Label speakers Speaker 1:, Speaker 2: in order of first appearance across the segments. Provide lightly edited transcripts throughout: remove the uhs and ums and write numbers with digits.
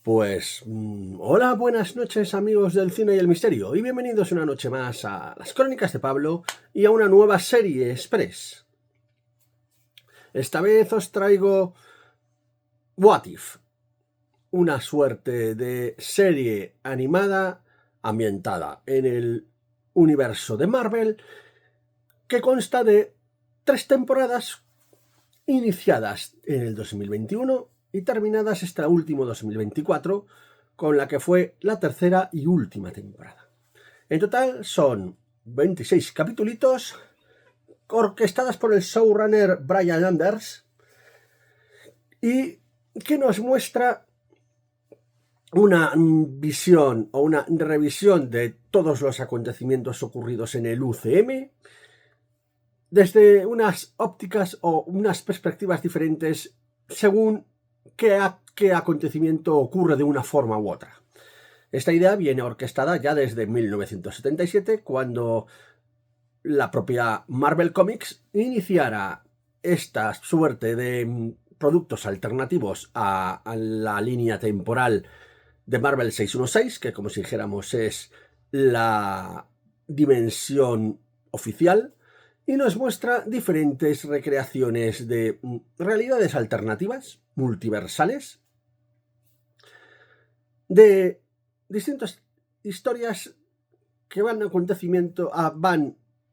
Speaker 1: Hola, buenas noches amigos del cine y el misterio y bienvenidos una noche más a las Crónicas de Pablo y a una nueva serie express. Esta vez os traigo What If, una suerte de serie animada ambientada en el universo de Marvel que consta de 3 temporadas iniciadas en el 2021 y terminadas este último 2024, con la que fue la tercera y última temporada. En total son 26 capítulos orquestadas por el showrunner Bryan Landers y que nos muestra una visión o una revisión de todos los acontecimientos ocurridos en el UCM desde unas ópticas o unas perspectivas diferentes según qué acontecimiento ocurre de una forma u otra. Esta idea viene orquestada ya desde 1977, cuando la propia Marvel Comics iniciara esta suerte de productos alternativos a la línea temporal de Marvel 616, que como si dijéramos es la dimensión oficial, y nos muestra diferentes recreaciones de realidades alternativas, multiversales, de distintas historias que van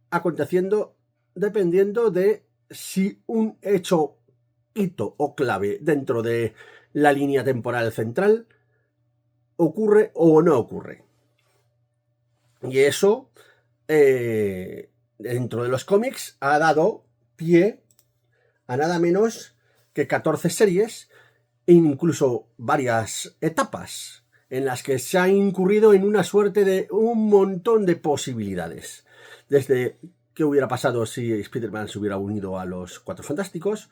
Speaker 1: aconteciendo dependiendo de si un hito o clave dentro de la línea temporal central ocurre o no ocurre. Y eso, dentro de los cómics, ha dado pie a nada menos que 14 series e incluso varias etapas en las que se ha incurrido en una suerte de un montón de posibilidades. Desde qué hubiera pasado si Spider-Man se hubiera unido a los Cuatro Fantásticos,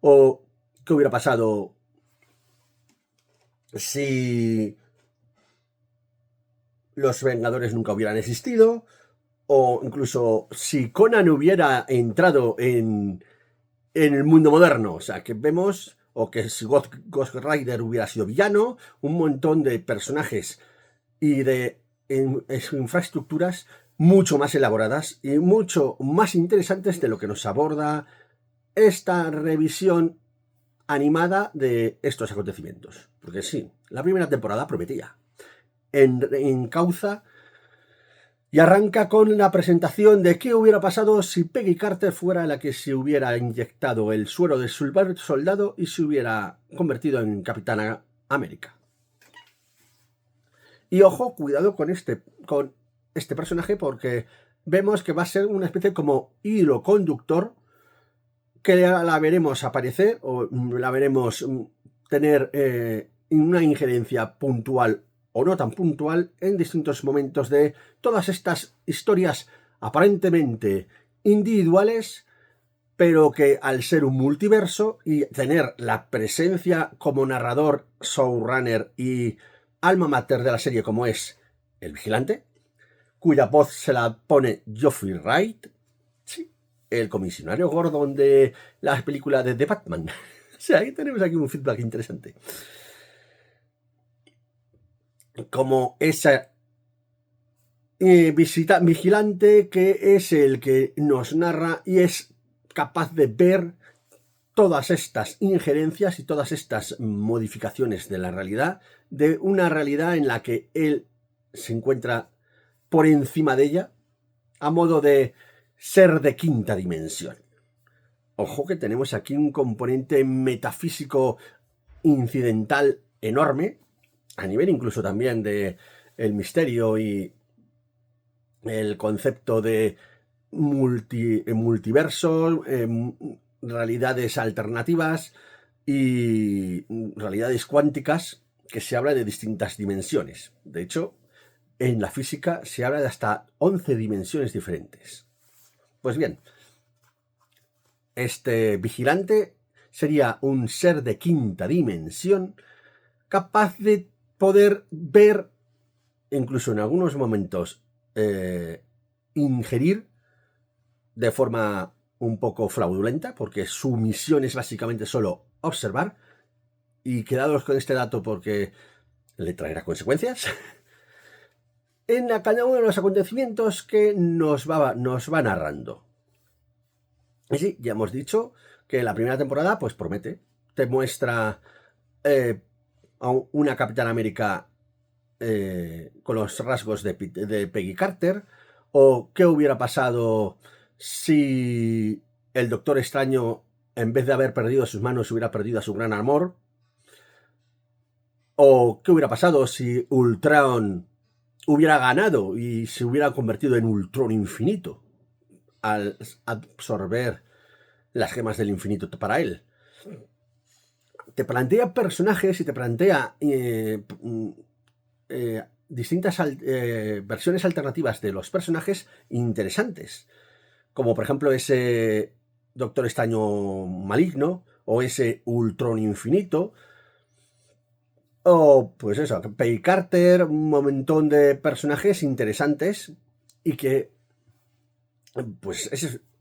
Speaker 1: o qué hubiera pasado si los Vengadores nunca hubieran existido, o incluso si Conan hubiera entrado en el mundo moderno. O sea, que vemos, o que si Ghost Rider hubiera sido villano, un montón de personajes y de infraestructuras mucho más elaboradas y mucho más interesantes de lo que nos aborda esta revisión animada de estos acontecimientos. Porque sí, la primera temporada prometía. Encauza y arranca con la presentación de qué hubiera pasado si Peggy Carter fuera la que se hubiera inyectado el suero del Super Soldado y se hubiera convertido en Capitana América. Y ojo, cuidado con este personaje, porque vemos que va a ser una especie como hilo conductor que la veremos aparecer o la veremos tener una injerencia puntual o no tan puntual en distintos momentos de todas estas historias aparentemente individuales, pero que al ser un multiverso y tener la presencia como narrador, showrunner y alma mater de la serie como es el Vigilante, cuya voz se la pone Geoffrey Wright, sí, el comisionario Gordon de la película de The Batman. O sea, ahí tenemos aquí un feedback interesante. Como esa vigilante que es el que nos narra y es capaz de ver todas estas injerencias y todas estas modificaciones de la realidad, de una realidad en la que él se encuentra por encima de ella, a modo de ser de quinta dimensión. Ojo que tenemos aquí un componente metafísico incidental enorme, a nivel incluso también de el misterio y el concepto de multiverso, realidades alternativas y realidades cuánticas, que se habla de distintas dimensiones. De hecho, en la física se habla de hasta 11 dimensiones diferentes. Pues bien, este vigilante sería un ser de quinta dimensión capaz de poder ver, incluso en algunos momentos ingerir de forma un poco fraudulenta, porque su misión es básicamente solo observar. Y quedados con este dato porque le traerá consecuencias en cada uno de los acontecimientos que nos va narrando. Y sí, ya hemos dicho que la primera temporada pues promete, te muestra a una Capitán América con los rasgos de Peggy Carter, o qué hubiera pasado si el Doctor Extraño, en vez de haber perdido sus manos, hubiera perdido a su gran amor, o qué hubiera pasado si Ultron hubiera ganado y se hubiera convertido en Ultron infinito al absorber las gemas del infinito para él. Te plantea personajes y te plantea distintas versiones alternativas de los personajes interesantes, como por ejemplo ese Doctor Extraño maligno, o ese Ultron infinito, o pues eso, Peggy Carter, un montón de personajes interesantes, y que pues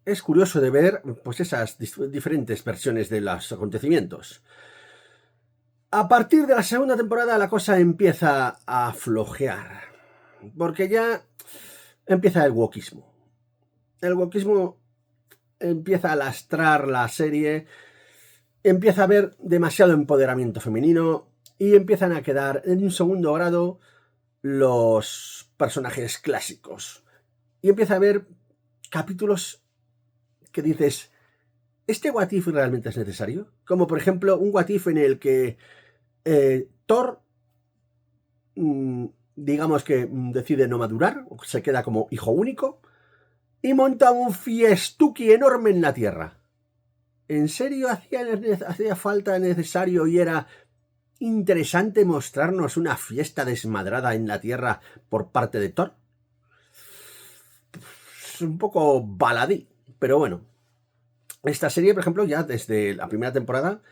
Speaker 1: es curioso de ver pues esas diferentes versiones de los acontecimientos. A partir de la segunda temporada la cosa empieza a flojear, porque ya empieza el wokismo. El wokismo empieza a lastrar la serie, empieza a haber demasiado empoderamiento femenino y empiezan a quedar en un segundo grado los personajes clásicos. Y empieza a haber capítulos que dices, ¿este what if realmente es necesario? Como por ejemplo un what if en el que Thor, digamos que decide no madurar, se queda como hijo único y monta un fiestuki enorme en la Tierra. ¿En serio hacía falta necesario y era interesante mostrarnos una fiesta desmadrada en la Tierra por parte de Thor? Es un poco baladí, pero bueno. Esta serie, por ejemplo, ya desde la primera temporada,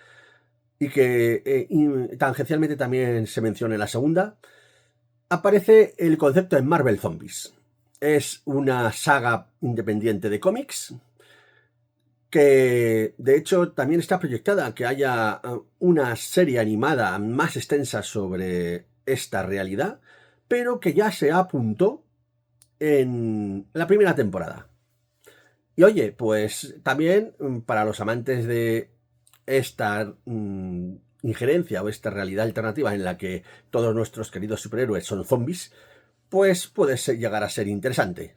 Speaker 1: y que tangencialmente también se menciona en la segunda, aparece el concepto de Marvel Zombies. Es una saga independiente de cómics que de hecho también está proyectada que haya una serie animada más extensa sobre esta realidad, pero que ya se apuntó en la primera temporada. Y oye, pues también para los amantes de esta injerencia o esta realidad alternativa en la que todos nuestros queridos superhéroes son zombies, pues puede llegar a ser interesante.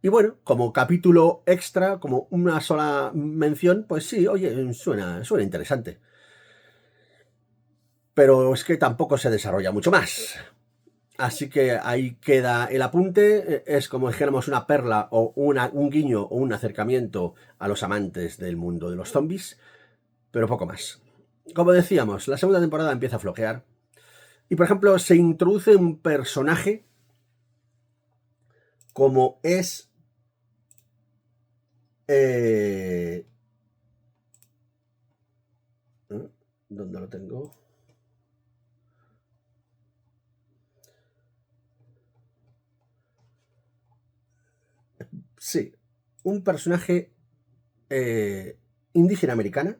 Speaker 1: Y bueno, como capítulo extra, como una sola mención, pues sí, oye, suena interesante. Pero es que tampoco se desarrolla mucho más. Así que ahí queda el apunte. Es como dijéramos una perla o un guiño o un acercamiento a los amantes del mundo de los zombies, pero poco más. Como decíamos, la segunda temporada empieza a flojear. Y por ejemplo, se introduce un personaje como es ¿dónde lo tengo? Sí, un personaje indígena americana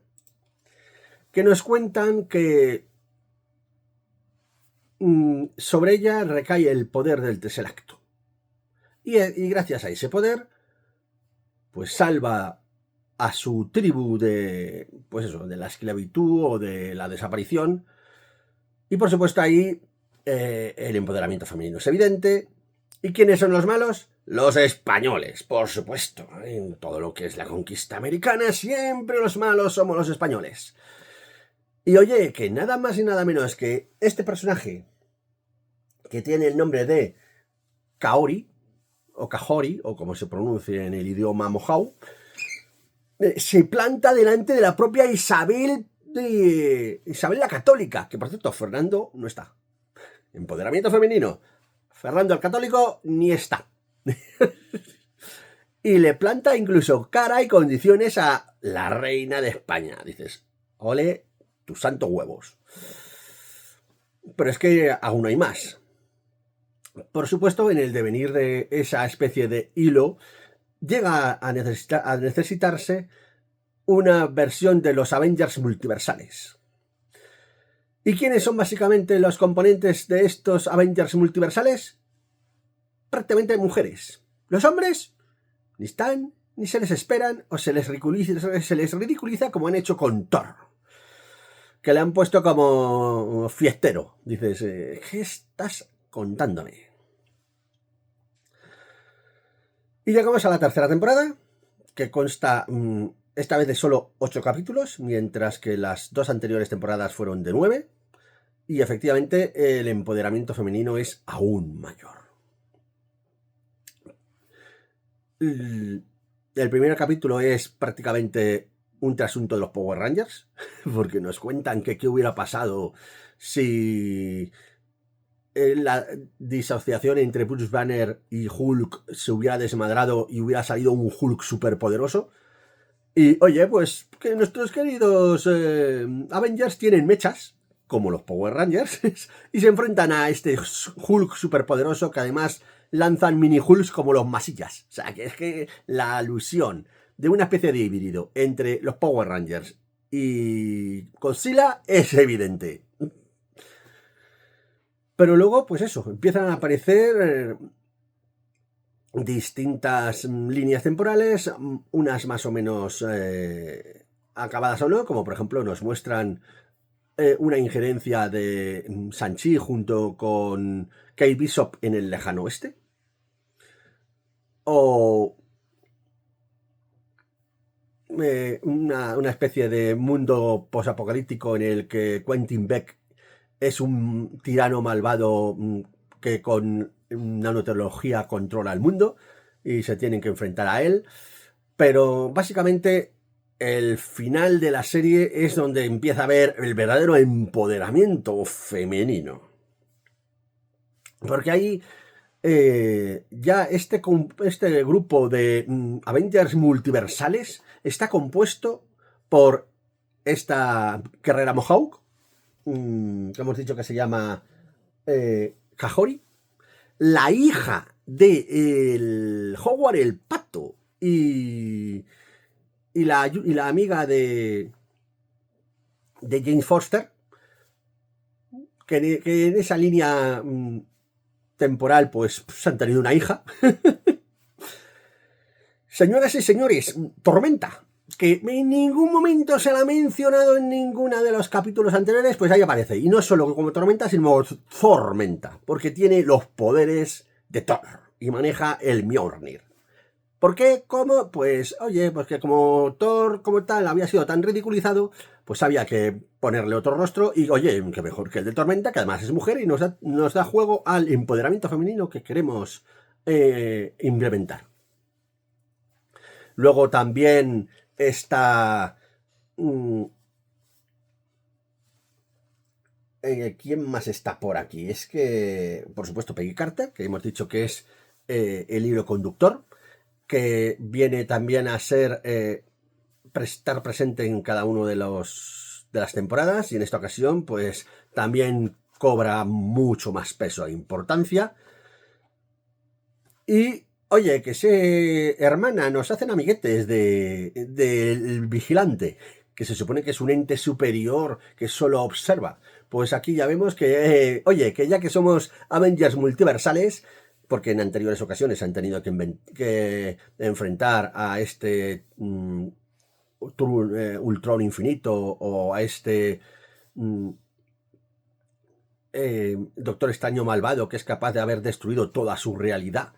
Speaker 1: que nos cuentan que sobre ella recae el poder del tercer acto. Y gracias a ese poder, pues salva a su tribu de, pues eso, de la esclavitud o de la desaparición. Y por supuesto ahí el empoderamiento femenino es evidente. ¿Y quiénes son los malos? Los españoles, por supuesto. En todo lo que es la conquista americana, siempre los malos somos los españoles. Y oye, que nada más y nada menos que este personaje, que tiene el nombre de Kaori, o Kahori, o como se pronuncia en el idioma mojao, se planta delante de la propia Isabel la Católica, que por cierto, Fernando no está. Empoderamiento femenino. Fernando el Católico ni está. Y le planta incluso cara y condiciones a la reina de España. Dices, ole tus santos huevos. Pero es que aún hay más. Por supuesto, en el devenir de esa especie de hilo, llega a necesitarse una versión de los Avengers multiversales. ¿Y quiénes son básicamente los componentes de estos Avengers multiversales? Prácticamente mujeres. Los hombres ni están, ni se les esperan, o se les ridiculiza como han hecho con Thor, que le han puesto como fiestero. Dices, ¿qué estás contándome? Y llegamos a la tercera temporada, que consta esta vez de solo 8 capítulos, mientras que las 2 anteriores temporadas fueron de 9. Y efectivamente el empoderamiento femenino es aún mayor. El primer capítulo es prácticamente un trasunto de los Power Rangers, porque nos cuentan que qué hubiera pasado si la disociación entre Bruce Banner y Hulk se hubiera desmadrado y hubiera salido un Hulk superpoderoso. Y oye, pues que nuestros queridos Avengers tienen mechas, como los Power Rangers, y se enfrentan a este Hulk superpoderoso que además lanzan mini Hulks como los masillas. O sea, que es que la alusión de una especie de híbrido entre los Power Rangers y Godzilla es evidente. Pero luego, pues eso, empiezan a aparecer distintas líneas temporales, unas más o menos acabadas o no, como por ejemplo nos muestran una injerencia de Shang-Chi junto con Kate Bishop en el lejano oeste, o una especie de mundo posapocalíptico en el que Quentin Beck es un tirano malvado que con nanotecnología controla el mundo y se tienen que enfrentar a él. Pero básicamente el final de la serie es donde empieza a haber el verdadero empoderamiento femenino. Porque ahí ya este grupo de Avengers multiversales está compuesto por esta guerrera Mohawk, que hemos dicho que se llama Kahori, la hija de el Howard el Pato y la amiga de Jane Foster, que en esa línea temporal pues han tenido una hija. Señoras y señores, Tormenta, que en ningún momento se la ha mencionado en ninguno de los capítulos anteriores, pues ahí aparece. Y no solo como Tormenta, sino Tormenta, porque tiene los poderes de Thor y maneja el Mjolnir. ¿Por qué? ¿Cómo? Pues, oye, pues que como Thor como tal había sido tan ridiculizado, pues había que ponerle otro rostro y, oye, que mejor que el de Tormenta, que además es mujer y nos da juego al empoderamiento femenino que queremos implementar. Luego también está... ¿quién más está por aquí? Es que, por supuesto, Peggy Carter, que hemos dicho que es el hilo conductor, que viene también a ser estar presente en cada uno de las temporadas, y en esta ocasión pues también cobra mucho más peso e importancia. Y oye, que hermana, nos hacen amiguetes del vigilante, que se supone que es un ente superior que solo observa. Pues aquí ya vemos que, oye, que ya que somos Avengers multiversales, porque en anteriores ocasiones han tenido que enfrentar a este Ultron infinito o a este Doctor Extraño malvado que es capaz de haber destruido toda su realidad.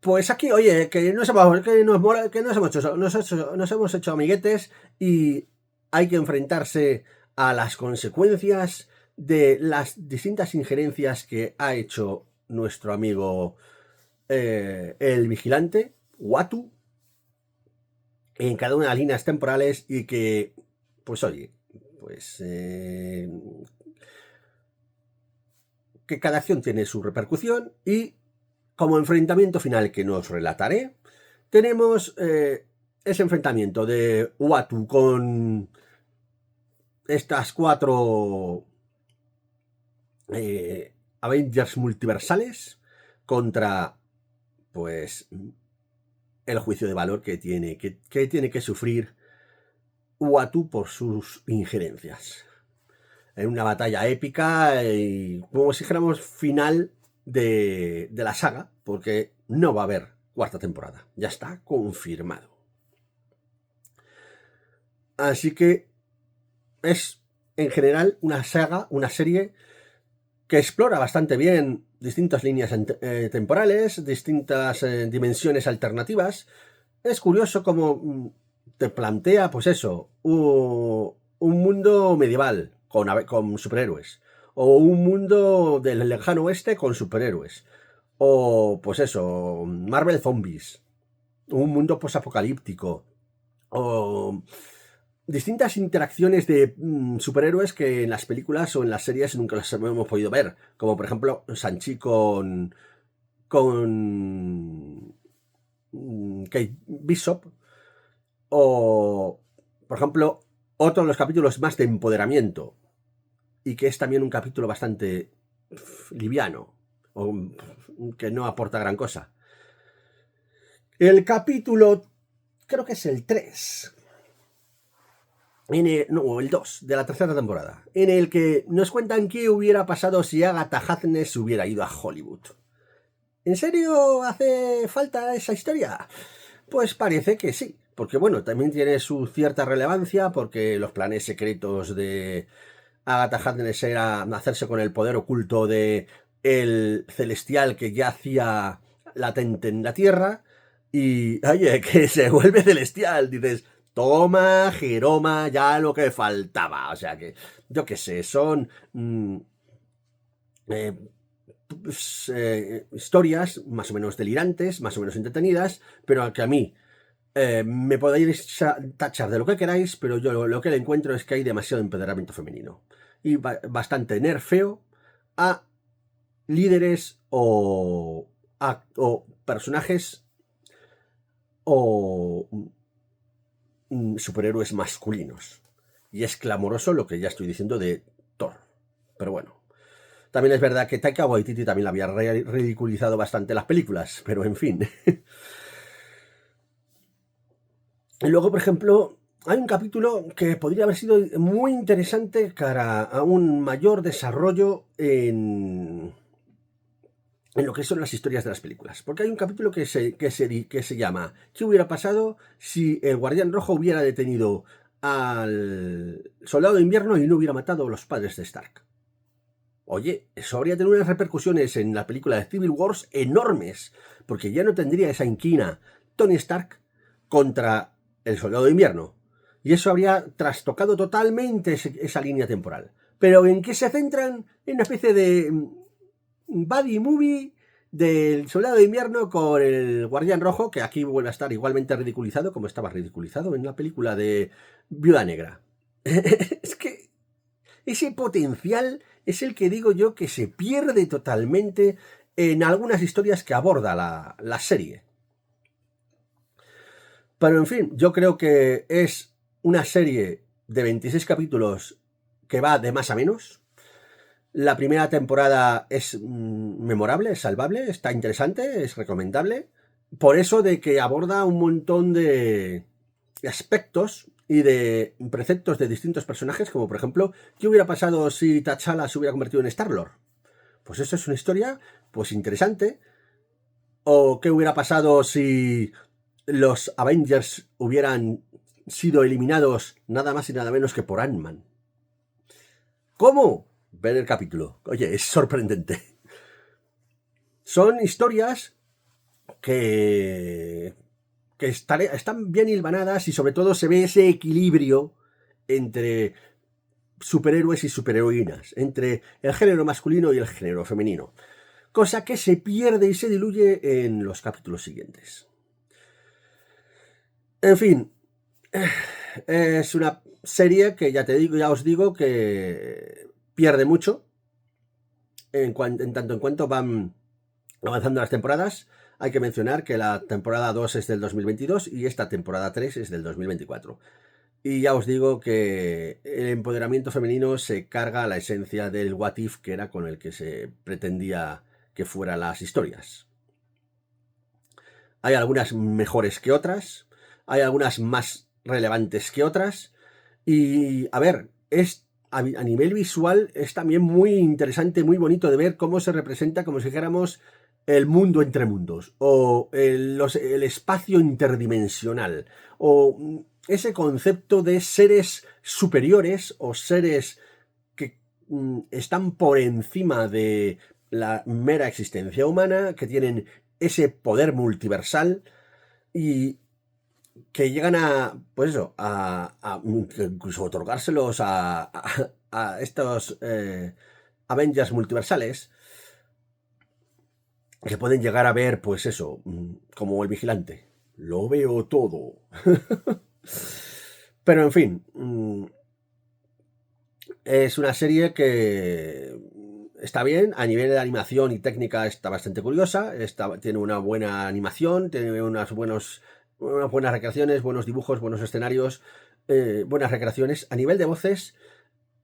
Speaker 1: Pues aquí, oye, que nos hemos hecho amiguetes y hay que enfrentarse a las consecuencias de las distintas injerencias que ha hecho nuestro amigo el vigilante, Uatu, en cada una de las líneas temporales y que, pues oye, pues que cada acción tiene su repercusión y como enfrentamiento final que nos relataré, tenemos ese enfrentamiento de Uatu con estas 4 Avengers multiversales contra, pues, el juicio de valor que tiene que sufrir Uatu por sus injerencias. En una batalla épica y como si dijéramos final de la saga, porque no va a haber cuarta temporada. Ya está confirmado. Así que es en general una saga, una serie que explora bastante bien distintas líneas temporales, distintas dimensiones alternativas. Es curioso cómo te plantea, pues eso, un mundo medieval con superhéroes, o un mundo del lejano oeste con superhéroes, o pues eso, Marvel Zombies, un mundo posapocalíptico, o distintas interacciones de superhéroes que en las películas o en las series nunca las hemos podido ver, como por ejemplo Shang-Chi con Kate Bishop, o por ejemplo otro de los capítulos más de empoderamiento, y que es también un capítulo bastante liviano, o que no aporta gran cosa. El capítulo, creo que es el 3, el 2 de la tercera temporada, en el que nos cuentan qué hubiera pasado si Agatha Harkness hubiera ido a Hollywood. ¿En serio hace falta esa historia? Pues parece que sí, porque bueno, también tiene su cierta relevancia, porque los planes secretos de Agatha Harkness era hacerse con el poder oculto de el celestial que yacía latente en la Tierra, y oye, que se vuelve celestial, dices, toma, Jeroma, ya lo que faltaba. O sea que, yo qué sé, son historias más o menos delirantes, más o menos entretenidas, pero que a mí me podéis tachar de lo que queráis, pero yo lo que le encuentro es que hay demasiado empoderamiento femenino y bastante nerfeo a líderes o personajes o superhéroes masculinos. Y es clamoroso lo que ya estoy diciendo de Thor. Pero bueno, también es verdad que Taika Waititi también la había ridiculizado bastante en las películas, pero en fin. Y luego, por ejemplo, hay un capítulo que podría haber sido muy interesante cara a un mayor desarrollo en lo que son las historias de las películas. Porque hay un capítulo que se llama ¿qué hubiera pasado si el Guardián Rojo hubiera detenido al Soldado de Invierno y no hubiera matado a los padres de Stark? Oye, eso habría tenido unas repercusiones en la película de Civil Wars enormes, porque ya no tendría esa inquina Tony Stark contra el Soldado de Invierno. Y eso habría trastocado totalmente esa línea temporal. Pero ¿en qué se centran? En una especie de buddy movie del Soldado de Invierno con el Guardián Rojo, que aquí vuelve a estar igualmente ridiculizado, como estaba ridiculizado en la película de Viuda Negra. Es que ese potencial es el que digo yo que se pierde totalmente en algunas historias que aborda la serie. Pero en fin, yo creo que es una serie de 26 capítulos que va de más a menos. La primera temporada es memorable, es salvable, está interesante, es recomendable. Por eso de que aborda un montón de aspectos y de preceptos de distintos personajes, como por ejemplo, ¿qué hubiera pasado si T'Challa se hubiera convertido en Star-Lord? Pues eso es una historia pues interesante. ¿O qué hubiera pasado si los Avengers hubieran sido eliminados nada más y nada menos que por Ant-Man? ¿Cómo? Ver el capítulo. Oye, es sorprendente. Son historias que están bien hilvanadas y sobre todo se ve ese equilibrio entre superhéroes y superheroínas, entre el género masculino y el género femenino, cosa que se pierde y se diluye en los capítulos siguientes. En fin, es una serie que ya os digo que pierde mucho en tanto en cuanto van avanzando las temporadas. Hay que mencionar que la temporada 2 es del 2022 y esta temporada 3 es del 2024. Y ya os digo que el empoderamiento femenino se carga la esencia del What If, que era con el que se pretendía que fueran las historias. Hay algunas mejores que otras, hay algunas más relevantes que otras, Y a ver, a nivel visual es también muy interesante, muy bonito de ver cómo se representa, como si dijéramos, el mundo entre mundos, o el espacio interdimensional, o ese concepto de seres superiores o seres que están por encima de la mera existencia humana, que tienen ese poder multiversal y que llegan a, pues eso, a incluso otorgárselos a estos Avengers multiversales, que pueden llegar a ver, pues eso, como el vigilante. Lo veo todo. Pero en fin, es una serie que está bien, a nivel de animación y técnica está bastante curiosa, tiene una buena animación, tiene unas buenas recreaciones, buenos dibujos, buenos escenarios, buenas recreaciones. A nivel de voces,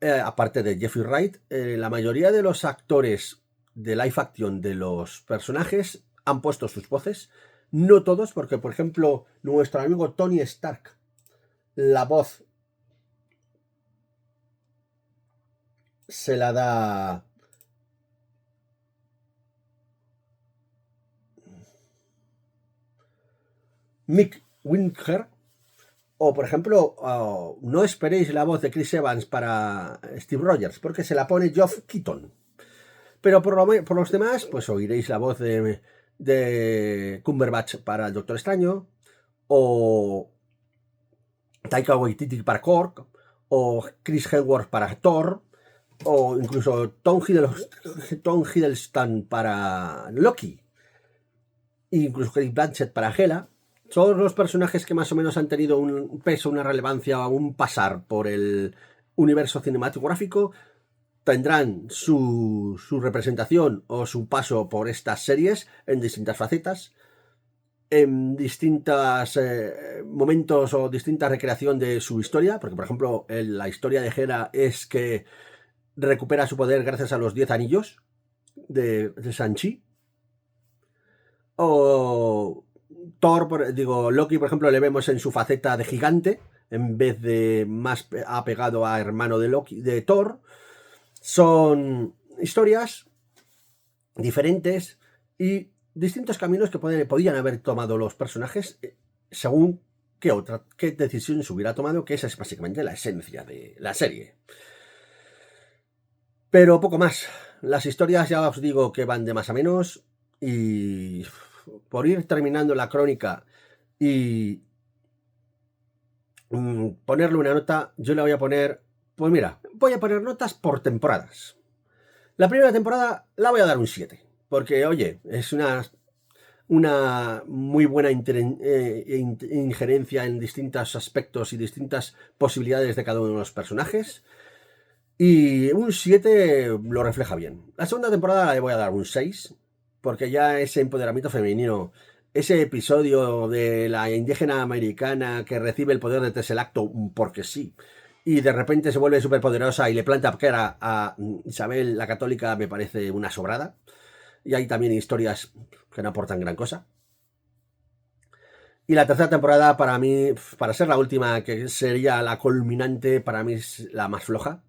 Speaker 1: aparte de Jeffrey Wright, la mayoría de los actores de live action de los personajes han puesto sus voces. No todos, porque por ejemplo nuestro amigo Tony Stark, la voz se la da Mick Winkler. O, por ejemplo, no esperéis la voz de Chris Evans para Steve Rogers, porque se la pone Geoff Keaton. Pero por los demás, pues oiréis la voz de Cumberbatch para el Doctor Extraño, o Taika Waititi para Korg, o Chris Hemsworth para Thor, o incluso Tom Hiddleston para Loki, e incluso Cate Blanchett para Hela. Todos los personajes que más o menos han tenido un peso, una relevancia, un pasar por el universo cinematográfico tendrán su representación o su paso por estas series en distintas facetas, en distintos momentos o distinta recreación de su historia, porque por ejemplo la historia de Hela es que recupera su poder gracias a los 10 anillos de Shang-Chi, o Loki, por ejemplo, le vemos en su faceta de gigante, en vez de más apegado a hermano de Thor. Son historias diferentes y distintos caminos que podían haber tomado los personajes según qué decisión se hubiera tomado, que esa es básicamente la esencia de la serie. Pero poco más. Las historias ya os digo que van de más a menos, y por ir terminando la crónica y ponerle una nota, yo le voy a poner, pues mira, voy a poner notas por temporadas. La primera temporada la voy a dar un 7, porque oye, es una muy buena injerencia en distintos aspectos y distintas posibilidades de cada uno de los personajes, y un 7 lo refleja bien. La segunda temporada le voy a dar un 6, porque ya ese empoderamiento femenino, ese episodio de la indígena americana que recibe el poder de Tesselacto porque sí, y de repente se vuelve superpoderosa y le planta cara a Isabel la Católica, me parece una sobrada. Y hay también historias que no aportan gran cosa. Y la tercera temporada, para mí, para ser la última, que sería la culminante, para mí es la más floja,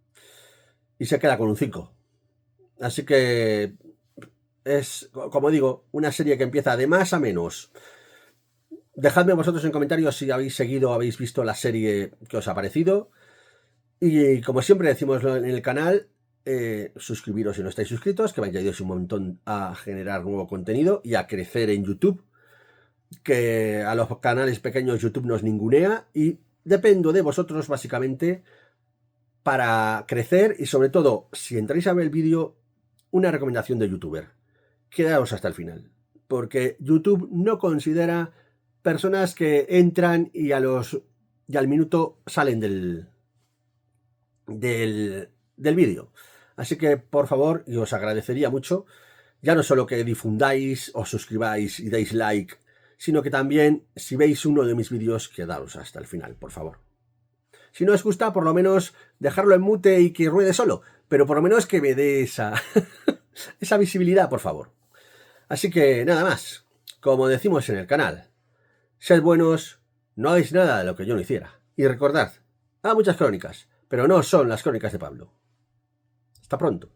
Speaker 1: y se queda con un 5. Así que es, como digo, una serie que empieza de más a menos. Dejadme vosotros en comentarios si habéis seguido o habéis visto la serie que os ha parecido. Y como siempre decimos en el canal, suscribiros si no estáis suscritos, que me ayudáis un montón a generar nuevo contenido y a crecer en YouTube, que a los canales pequeños YouTube nos ningunea, y dependo de vosotros básicamente para crecer. Y sobre todo, si entráis a ver el vídeo, una recomendación de youtuber: quedaos hasta el final, porque YouTube no considera personas que entran y al minuto salen del vídeo. Así que por favor, y os agradecería mucho, ya no solo que difundáis, os suscribáis y deis like, sino que también, si veis uno de mis vídeos, quedaos hasta el final, por favor. Si no os gusta, por lo menos dejarlo en mute y que ruede solo, pero por lo menos que me dé esa visibilidad, por favor. Así que nada más, como decimos en el canal, sed buenos, no hagáis nada de lo que yo no hiciera. Y recordad, a muchas crónicas, pero no son las crónicas de Pablo. Hasta pronto.